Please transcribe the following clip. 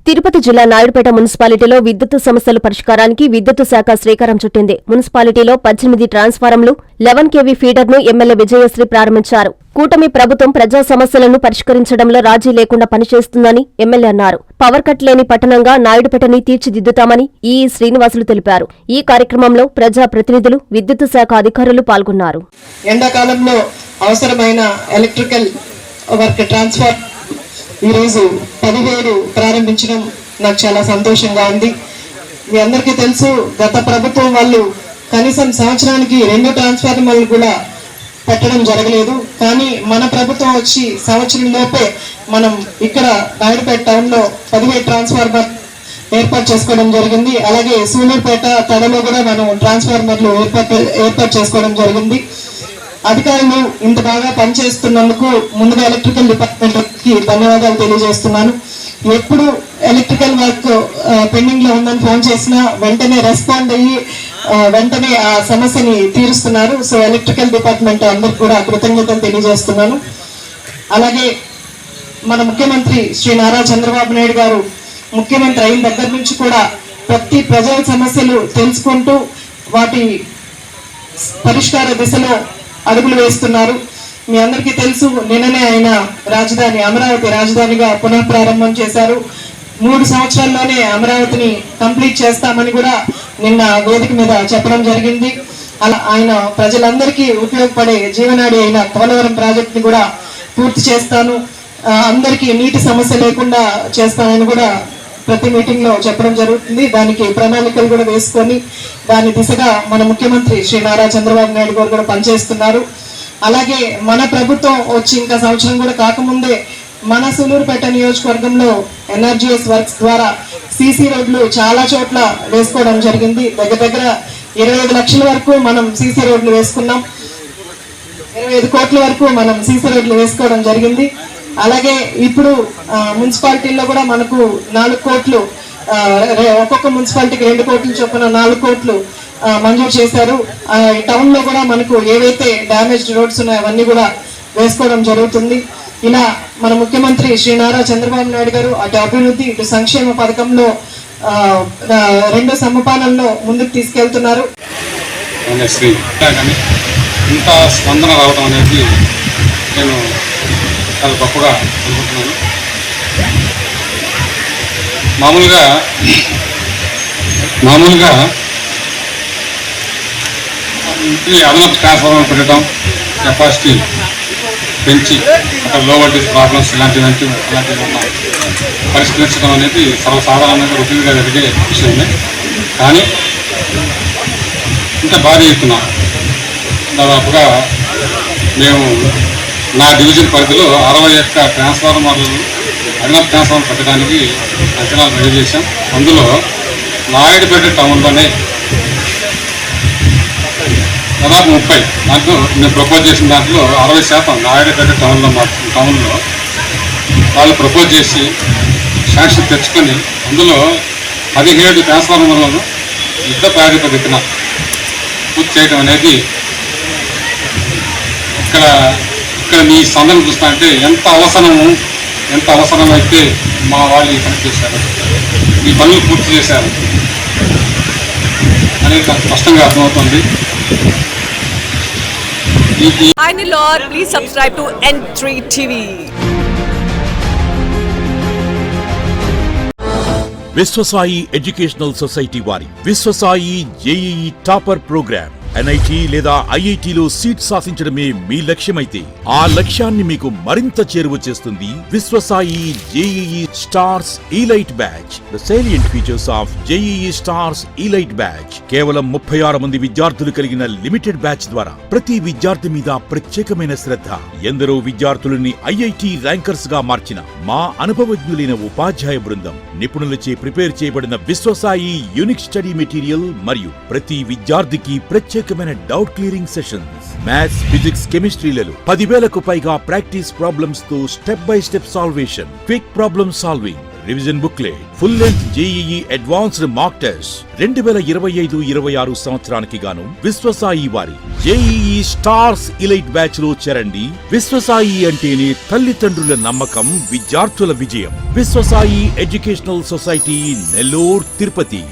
తిరుపతి జిల్లా నాయుడుపేట మున్సిపాలిటీలో విద్యుత్ సమస్యల పరిష్కారానికి విద్యుత్ శాఖ శ్రీకారం చుట్టింది. మున్సిపాలిటీలో 18 ట్రాన్స్ఫారంలు, 11 kV ఫీడర్ను ఎమ్మెల్యే విజయశ్రీ ప్రారంభించారు. కూటమి ప్రభుత్వం ప్రజా సమస్యలను పరిష్కరించడంలో రాజీ లేకుండా పనిచేస్తుందని ఎమ్మెల్యే అన్నారు. పవర్ కట్ లేని పట్టణంగా నాయుడుపేటని తీర్చిదిద్దుతామని ఈఈ శ్రీనివాసులు తెలిపారు. ఈ కార్యక్రమంలో ప్రజా ప్రతినిధులు, విద్యుత్ శాఖ అధికారులు పాల్గొన్నారు. ఎండాకాలంలో అవసరమైన ఎలక్ట్రికల్ వర్క్ ట్రాన్స్ఫర్ ఈరోజు 17 ప్రారంభించడం నాకు చాలా సంతోషంగా ఉంది. మీ అందరికీ తెలుసు, గత ప్రభుత్వం వాళ్ళు కనీసం సంవత్సరానికి 2 ట్రాన్స్ఫార్మర్లు కూడా పెట్టడం జరగలేదు. కానీ మన ప్రభుత్వం వచ్చి సంవత్సరం లోపే మనం ఇక్కడ నాయుడుపేట టౌన్లో 17 ట్రాన్స్ఫార్మర్ ఏర్పాటు చేసుకోవడం జరిగింది. అలాగే సూలూరుపేట తడలో కూడా మనం ట్రాన్స్ఫార్మర్లు ఏర్పాటు చేసుకోవడం జరిగింది. అధికారులు ఇంత బాగా పనిచేస్తున్నందుకు ముందుగా ఎలక్ట్రికల్ డిపార్ట్మెంట్ కి ధన్యవాదాలు తెలియజేస్తున్నాను. ఎప్పుడు ఎలక్ట్రికల్ వర్క్ పెండింగ్ లో ఉందని ఫోన్ చేసినా వెంటనే రెస్పాండ్ అయ్యి వెంటనే ఆ సమస్యని తీరుస్తున్నారు. సో ఎలక్ట్రికల్ డిపార్ట్మెంట్ అందరికి కూడా కృతజ్ఞతలు తెలియజేస్తున్నాను. అలాగే మన ముఖ్యమంత్రి శ్రీ నారా చంద్రబాబు నాయుడు గారు ముఖ్యమంత్రి అయిన దగ్గర నుంచి కూడా ప్రతి ప్రజల సమస్యలు తెలుసుకుంటూ వాటి పరిష్కార దిశలో అడుగులు వేస్తున్నారు. మీ అందరికీ తెలుసు, నిన్ననే ఆయన రాజధాని అమరావతి రాజధానిగా పునఃప్రారంభం చేశారు. 3 సంవత్సరాల్లోనే అమరావతిని కంప్లీట్ చేస్తామని కూడా నిన్న వేదిక మీద చెప్పడం జరిగింది. అలా ఆయన ప్రజలందరికీ ఉపయోగపడే జీవనాడి అయిన పోలవరం ప్రాజెక్టుని కూడా పూర్తి చేస్తాను, అందరికీ నీటి సమస్య లేకుండా చేస్తానని కూడా ప్రతి మీటింగ్ లో చెప్పడం జరుగుతుంది. దానికి ప్రణాళికలు కూడా వేసుకొని దాని దిశగా మన ముఖ్యమంత్రి శ్రీ నారా చంద్రబాబు నాయుడు గారు కూడా పనిచేస్తున్నారు. అలాగే మన ప్రభుత్వం వచ్చి ఇంకా సంవత్సరం కూడా కాకముందే మన సూలూరుపేట నియోజకవర్గంలో ఎన్ఆర్జీఎస్ వర్క్స్ ద్వారా సీసీ రోడ్లు చాలా చోట్ల వేసుకోవడం జరిగింది. దగ్గర 25 లక్షల వరకు మనం సీసీ రోడ్లు వేసుకున్నాం. 25 కోట్ల వరకు మనం సీసీ రోడ్లు వేసుకోవడం జరిగింది. అలాగే ఇప్పుడు మున్సిపాలిటీల్లో కూడా మనకు 4 కోట్లు, ఒక్కొక్క మున్సిపాలిటీకి 2 కోట్ల చొప్పున 4 కోట్లు మంజూరు చేశారు. టౌన్ లో కూడా మనకు ఏవైతే డ్యామేజ్డ్ రోడ్స్ ఉన్నాయో అవన్నీ కూడా వేసుకోవడం జరుగుతుంది. ఇలా మన ముఖ్యమంత్రి శ్రీ నారా చంద్రబాబు నాయుడు గారు అటు అభివృద్ధి ఇటు సంక్షేమ పథకంలో 2 సమపాలనలో ముందుకు తీసుకెళ్తున్నారు. ఇంత స్పందన రావడం అనేది నేను చాలా గొప్పగా అనుకుంటున్నాను. మామూలుగా ఈ అదనపు ట్రాన్స్ఫార్మర్ పెట్టడం, కెపాసిటీ పెంచి అక్కడ లో వోల్టేజ్ ప్రాబ్లమ్స్ ఇలాంటివి పరిష్కరించడం అనేది సర్వసాధారణంగా రొటీన్గా జరిగే విషయమే. కానీ ఇంత భారీ ఎత్తున దాదాపుగా మేము నా డివిజన్ పరిధిలో 61 ట్రాన్స్ఫార్మర్లు అదనపు ట్రాన్స్ఫార్మర్ పెట్టడానికి అంచనాలు రెడీ చేశాం. అందులో నాయుడుపేట టౌన్లోనే దాదాపు 30, దాంట్లో నేను ప్రపోజ్ చేసిన దాంట్లో 60% నాయుడుపేట టౌన్లో వాళ్ళు ప్రపోజ్ చేసి శాంక్షన్ తెచ్చుకొని అందులో 17 ట్రాన్స్ఫార్మర్లను యుద్ధ ప్రాతిపదికన పూర్తి చేయడం అనేది ఇక్కడ మీ సందర్భం చూస్తా అంటే ఎంత అవసరమైతే మా వాళ్ళు ఈ పని చేశారు, ఈ పనులు పూర్తి చేశారు అనేది స్పష్టంగా అర్థమవుతుంది. Hi Lord, please subscribe to N3 TV. Vishwasai educational society వారి Vishwasai JEE topper program NIT లేదా IITలో సీట్ సాధించడమే మీ లక్ష్యమైతే ఆ లక్ష్యాన్ని మీకు మరింత చేరువ చేస్తుంది Viswasai JEE stars elite batch. The salient features of JEE stars elite batch. కేవలం 36 మంది విద్యార్థులు కలిగిన లిమిటెడ్ బ్యాచ్ ద్వారా ప్రతి విద్యార్థి మీద ప్రత్యేకమైన శ్రద్ధ, ఎందరో విద్యార్థులని IIT ర్యాంకర్స్ గా మార్చిన మా అనుభవజ్ఞులైన ఉపాధ్యాయ బృందం, నిపుణులచే ప్రిపేర్ చేయబడిన విశ్వసాయి యూనిక్ స్టడీ మెటీరియల్ మరియు ప్రతి విద్యార్థికి ప్రత్యేకమైన doubt clearing sessions, maths, physics, కెమిస్ట్రీలలో 10,000కు పైగా ప్రాక్టీస్ ప్రాబ్లమ్స్ తో step by step solution, quick problem solving, revision booklet, full length JEE advanced mock test 2025-26 సంవత్సరానికి గాను విశ్వసాయి వారి జేఈఈ స్టార్స్ ఇలైట్ బ్యాచ్ లో చేరండి. విశ్వసాయి అంటేనే తల్లిదండ్రుల నమ్మకం, విద్యార్థుల విజయం. Viswasai educational society, Nellore, Tirupati.